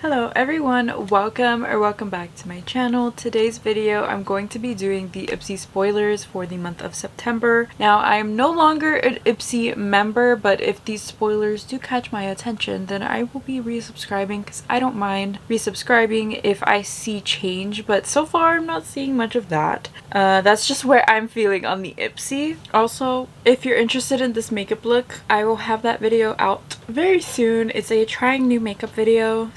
Hello everyone, welcome back to my channel. Today's video I'm going to be doing the Ipsy spoilers for the month of September. Now I'm no longer an Ipsy member, but if these spoilers do catch my attention then I will be resubscribing because I don't mind resubscribing if I see change, but so far I'm not seeing much of that. That's just where I'm feeling on the Ipsy. Also, if you're interested in this makeup look, I will have that video out very soon. It's a trying new makeup video,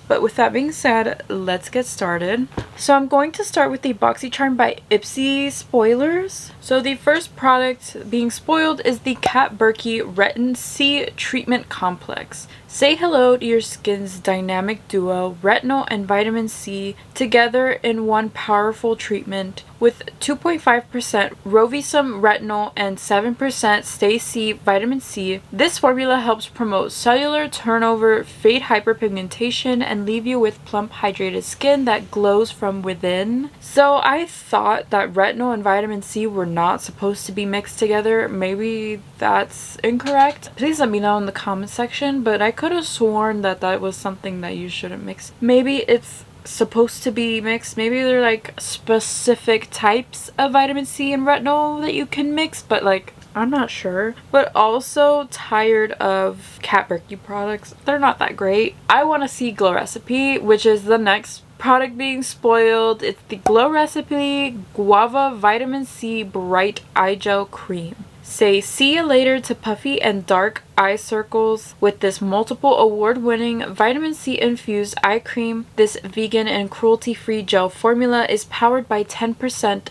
but with that being said, let's get started. So I'm going to start with the Boxycharm by Ipsy spoilers. So the first product being spoiled is the Kat Burki RetinC Treatment Complex. Say hello to your skin's dynamic duo, retinol and vitamin C, together in one powerful treatment. With 2.5% Rovisum retinol and 7% Stay C vitamin C, this formula helps promote cellular turnover, fade hyperpigmentation, and leave you with plump, hydrated skin that glows from within. So I thought that retinol and vitamin C were not supposed to be mixed together. Maybe that's incorrect. Please let me know in the comment section, but I could have sworn that that was something that you shouldn't mix. Maybe it's supposed to be mixed. Maybe they're like specific types of vitamin C and retinol that you can mix, but like I'm not sure. But also tired of Kat Burki products. They're not that great. I want to see Glow Recipe, which is the next product being spoiled. It's the Glow Recipe Guava Vitamin C Bright Eye Gel Cream. Say see you later to puffy and dark eye circles with this multiple award-winning vitamin C infused eye cream. This vegan and cruelty-free gel formula is powered by 10%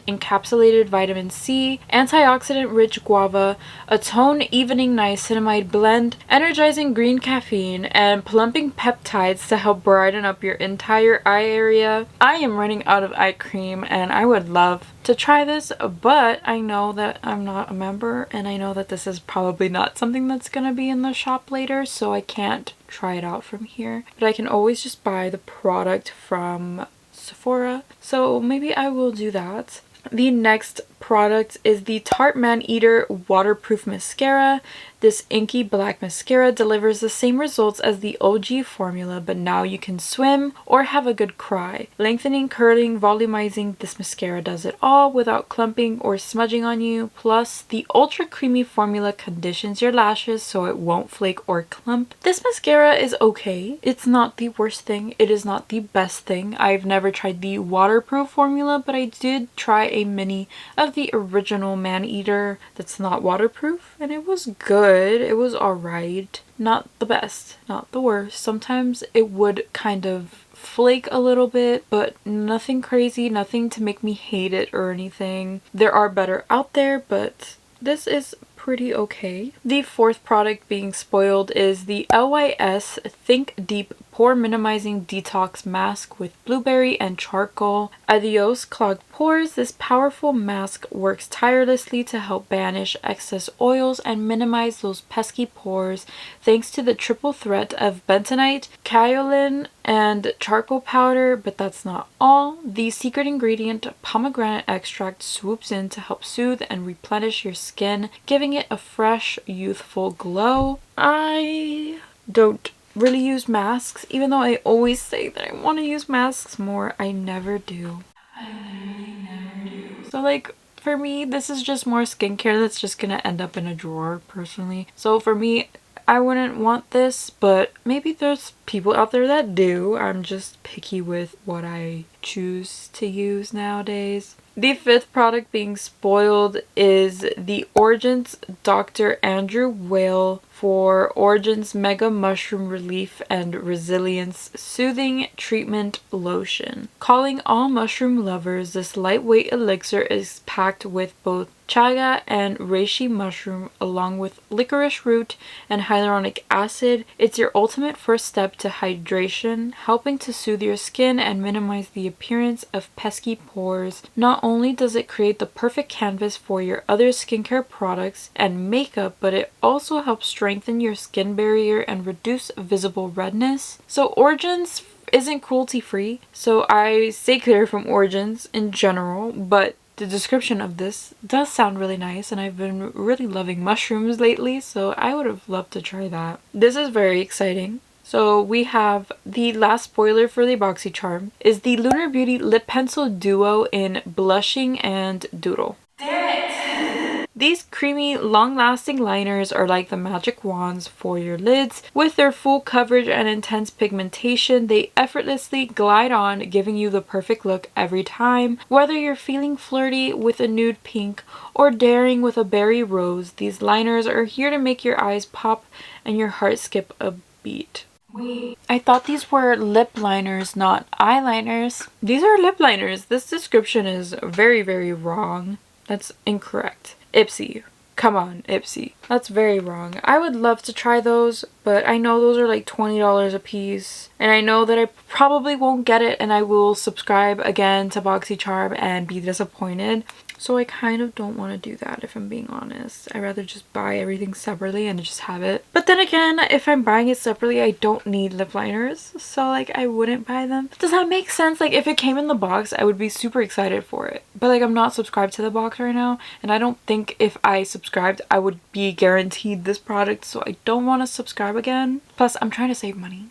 encapsulated vitamin C, antioxidant-rich guava, a tone evening niacinamide blend, energizing green caffeine, and plumping peptides to help brighten up your entire eye area. I am running out of eye cream and I would love to try this, but I know that I'm not a member and I know that this is probably not something that's gonna be in the shop later, so I can't try it out from here, but I can always just buy the product from Sephora, so maybe I will do that. The next product is the Tarte Man-Eater Waterproof Mascara. This inky black mascara delivers the same results as the OG formula, but now you can swim or have a good cry. Lengthening, curling, volumizing, this mascara does it all without clumping or smudging on you. Plus, the ultra creamy formula conditions your lashes so it won't flake or clump. This mascara is okay. It's not the worst thing. It is not the best thing. I've never tried the waterproof formula, but I did try a mini of the original Man-Eater that's not waterproof, and it was good. It was alright. Not the best, not the worst. Sometimes it would kind of flake a little bit, but nothing crazy, nothing to make me hate it or anything. There are better out there, but this is pretty okay. The fourth product being spoiled is the LYS Think Deep Pore Minimizing Detox Mask with blueberry and charcoal. Adios clogged pores. This powerful mask works tirelessly to help banish excess oils and minimize those pesky pores thanks to the triple threat of bentonite, kaolin, and charcoal powder. But that's not all. The secret ingredient, pomegranate extract, swoops in to help soothe and replenish your skin, giving it a fresh, youthful glow. I don't really use masks, even though I always say that I want to use masks more. I never do. I literally never do. So like for me, this is just more skincare that's just gonna end up in a drawer personally. So for me, I wouldn't want this, but maybe there's people out there that do. I'm just picky with what I choose to use nowadays. The fifth product being spoiled is the Origins Dr. Andrew Weil for Origins Mega Mushroom Relief and Resilience Soothing Treatment Lotion. Calling all mushroom lovers, this lightweight elixir is packed with both chaga and reishi mushroom along with licorice root and hyaluronic acid. It's your ultimate first step to hydration, helping to soothe your skin and minimize the appearance of pesky pores. Not only does it create the perfect canvas for your other skincare products and makeup, but it also helps strengthen your skin barrier and reduce visible redness. So Origins isn't cruelty free, so I stay clear from Origins in general, but the description of this does sound really nice, and I've been really loving mushrooms lately, so I would have loved to try that. This is very exciting. So we have the last spoiler for the Boxycharm is the Lunar Beauty Lip Pencil Duo in Blushing and Doodle. Damn it! These creamy, long-lasting liners are like the magic wands for your lids. With their full coverage and intense pigmentation, they effortlessly glide on, giving you the perfect look every time. Whether you're feeling flirty with a nude pink or daring with a berry rose, these liners are here to make your eyes pop and your heart skip a beat. Wait, I thought these were lip liners, not eyeliners. These are lip liners. This description is very, very wrong. That's incorrect. Ipsy. Come on, Ipsy. That's very wrong. I would love to try those, but I know those are like $20 a piece. And I know that I probably won't get it and I will subscribe again to Boxycharm and be disappointed. So I kind of don't want to do that, if I'm being honest. I'd rather just buy everything separately and just have it. But then again, if I'm buying it separately, I don't need lip liners. So like I wouldn't buy them. Does that make sense? Like if it came in the box, I would be super excited for it. But like I'm not subscribed to the box right now. And I don't think if I subscribed, I would be guaranteed this product. So I don't want to subscribe again. Plus I'm trying to save money.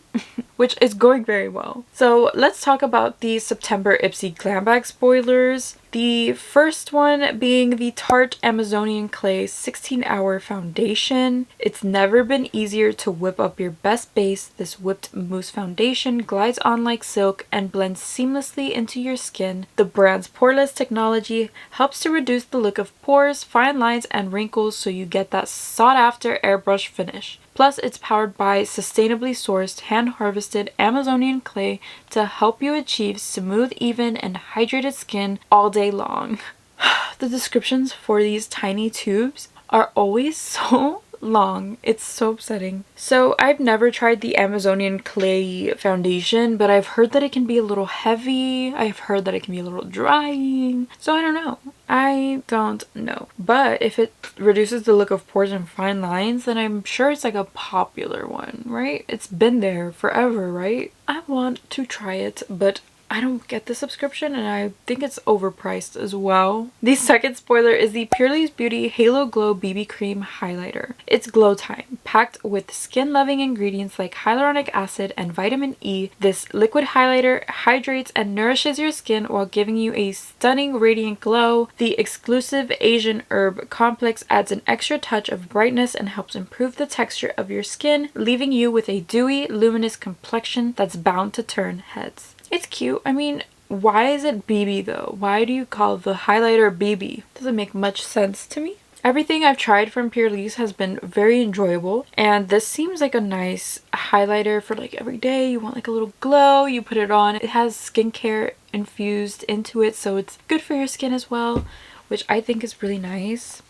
Which is going very well. So let's talk about the September Ipsy Glam Bag spoilers. The first one being the Tarte Amazonian Clay 16-Hour Foundation. It's never been easier to whip up your best base. This whipped mousse foundation glides on like silk and blends seamlessly into your skin. The brand's poreless technology helps to reduce the look of pores, fine lines, and wrinkles so you get that sought-after airbrush finish. Plus, it's powered by sustainably sourced, hand-harvested Amazonian clay to help you achieve smooth, even, and hydrated skin all day long. The descriptions for these tiny tubes are always so long. It's so upsetting. So I've never tried the Amazonian clay foundation, but I've heard that it can be a little heavy. I've heard that it can be a little drying. So I don't know. But if it reduces the look of pores and fine lines, then I'm sure it's like a popular one, right? It's been there forever, right? I want to try it, but I don't get the subscription and I think it's overpriced as well. The second spoiler is the Purely Beauty Halo Glow BB Cream Highlighter. It's glow time. Packed with skin-loving ingredients like hyaluronic acid and vitamin E, this liquid highlighter hydrates and nourishes your skin while giving you a stunning radiant glow. The exclusive Asian herb complex adds an extra touch of brightness and helps improve the texture of your skin, leaving you with a dewy, luminous complexion that's bound to turn heads. It's cute. I mean, why is it BB though? Why do you call the highlighter BB? Doesn't make much sense to me. Everything I've tried from Purely's has been very enjoyable, and this seems like a nice highlighter for like every day. You want like a little glow, you put it on. It has skincare infused into it, so it's good for your skin as well, which I think is really nice.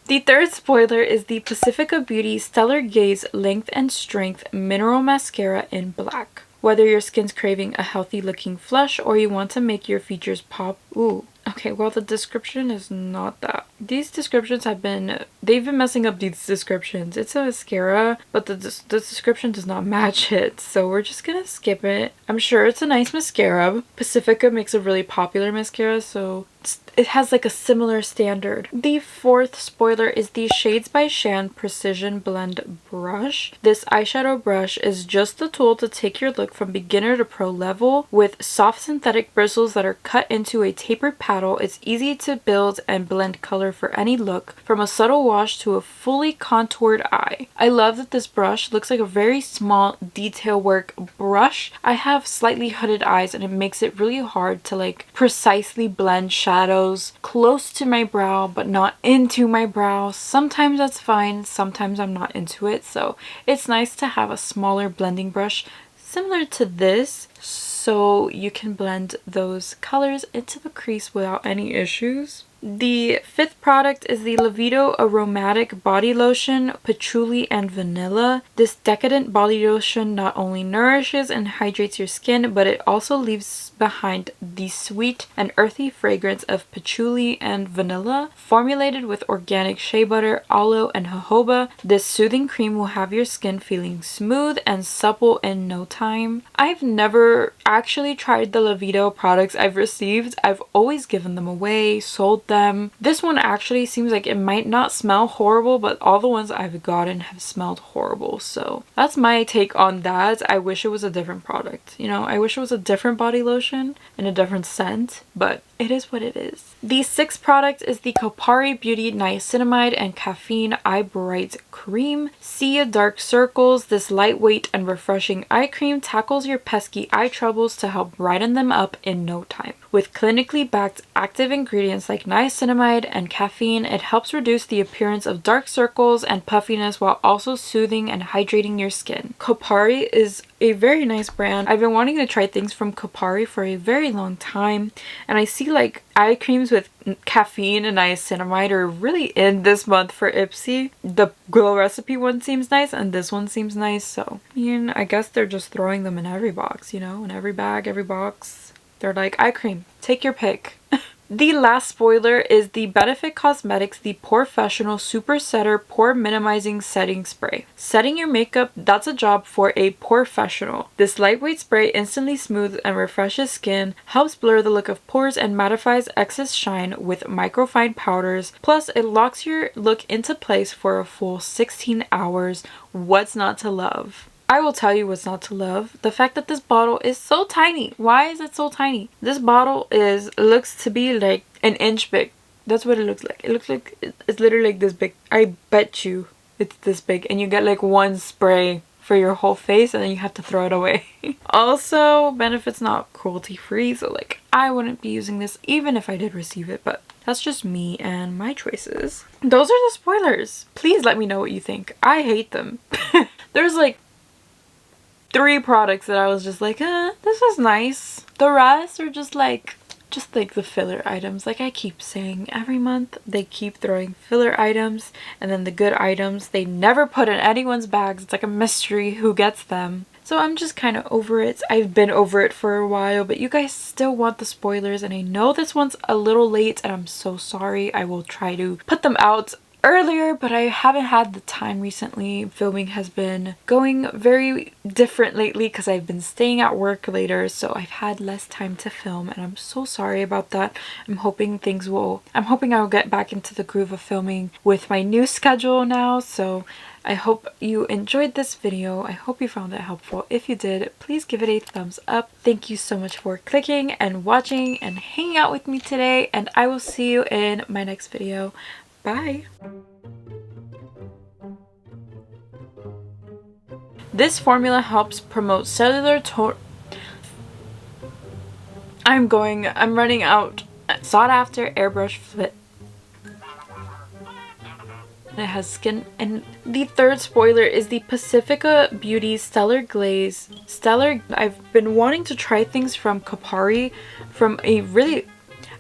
The third spoiler is the Pacifica Beauty Stellar Gaze Length and Strength Mineral Mascara in black. Whether your skin's craving a healthy looking flush or you want to make your features pop. Ooh. Okay, well the description is not that. These descriptions they've been messing up these descriptions. It's a mascara, but the description does not match it. So we're just gonna skip it. I'm sure it's a nice mascara. Pacifica makes a really popular mascara, so it has like a similar standard. The fourth spoiler is the Shades by Shan Precision Blend Brush. This eyeshadow brush is just the tool to take your look from beginner to pro level. With soft synthetic bristles that are cut into a tapered paddle, it's easy to build and blend color for any look, from a subtle wash to a fully contoured eye. I love that this brush looks like a very small detail work brush. I have slightly hooded eyes and it makes it really hard to like precisely blend shadows close to my brow but not into my brow. Sometimes that's fine, sometimes I'm not into it, so it's nice to have a smaller blending brush similar to this so you can blend those colors into the crease without any issues. The fifth product is the Levito Aromatic Body Lotion Patchouli and Vanilla. This decadent body lotion not only nourishes and hydrates your skin, but it also leaves behind the sweet and earthy fragrance of patchouli and vanilla. Formulated with organic shea butter, aloe, and jojoba, this soothing cream will have your skin feeling smooth and supple in no time. I've never actually tried the Levito products I've received. I've always given them away, sold them. This one actually seems like it might not smell horrible, but all the ones I've gotten have smelled horrible. So that's my take on that. I wish it was a different product. You know, I wish it was a different body lotion and a different scent, but it is what it is. The sixth product is the Tarte Beauty Niacinamide and Caffeine Eye Bright Cream. See ya dark circles. This lightweight and refreshing eye cream tackles your pesky eye troubles to help brighten them up in no time. With clinically backed active ingredients like niacinamide and caffeine, it helps reduce the appearance of dark circles and puffiness while also soothing and hydrating your skin. Tarte is a very nice brand. I've been wanting to try things from Tarte for a very long time, and I see like eye creams with caffeine and niacinamide are really in this month for Ipsy. The Glow Recipe one seems nice and this one seems nice, so I guess they're just throwing them in every box, you know, in every bag, every box. They're like, eye cream, take your pick. The last spoiler is the Benefit Cosmetics The Porefessional Super Setter Pore Minimizing Setting Spray. Setting your makeup, that's a job for a porefessional. This lightweight spray instantly smooths and refreshes skin, helps blur the look of pores, and mattifies excess shine with microfine powders. Plus, it locks your look into place for a full 16 hours. What's not to love? I will tell you what's not to love. The fact that this bottle is so tiny. Why is it so tiny? This bottle looks to be like an inch big. That's what it looks like. It looks like it's literally like this big. I bet you it's this big. And you get like one spray for your whole face and then you have to throw it away. Also, Benefit's not cruelty free. So like I wouldn't be using this even if I did receive it. But that's just me and my choices. Those are the spoilers. Please let me know what you think. I hate them. There's like 3 products that I was just like, this is nice. The rest are just like the filler items. Like I keep saying, every month they keep throwing filler items, and then the good items they never put in anyone's bags. It's like a mystery who gets them. So I'm just kind of over it. I've been over it for a while, but you guys still want the spoilers, and I know this one's a little late and I'm so sorry. I will try to put them out earlier, but I haven't had the time recently. Filming has been going very different lately because I've been staying at work later, so I've had less time to film, and I'm so sorry about that. I'm hoping I'll get back into the groove of filming with my new schedule now. So I hope you enjoyed this video. I hope you found it helpful. If you did, please give it a thumbs up. Thank you so much for clicking and watching and hanging out with me today, and I will see you in my next video. Bye! This formula helps promote cellular tone. I'm running out. Sought after airbrush fit. It has skin. And the third spoiler is the Pacifica Beauty Stellar Glaze. I've been wanting to try things from Tarte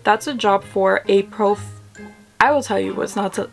that's a job for a pro. I will tell you what's not to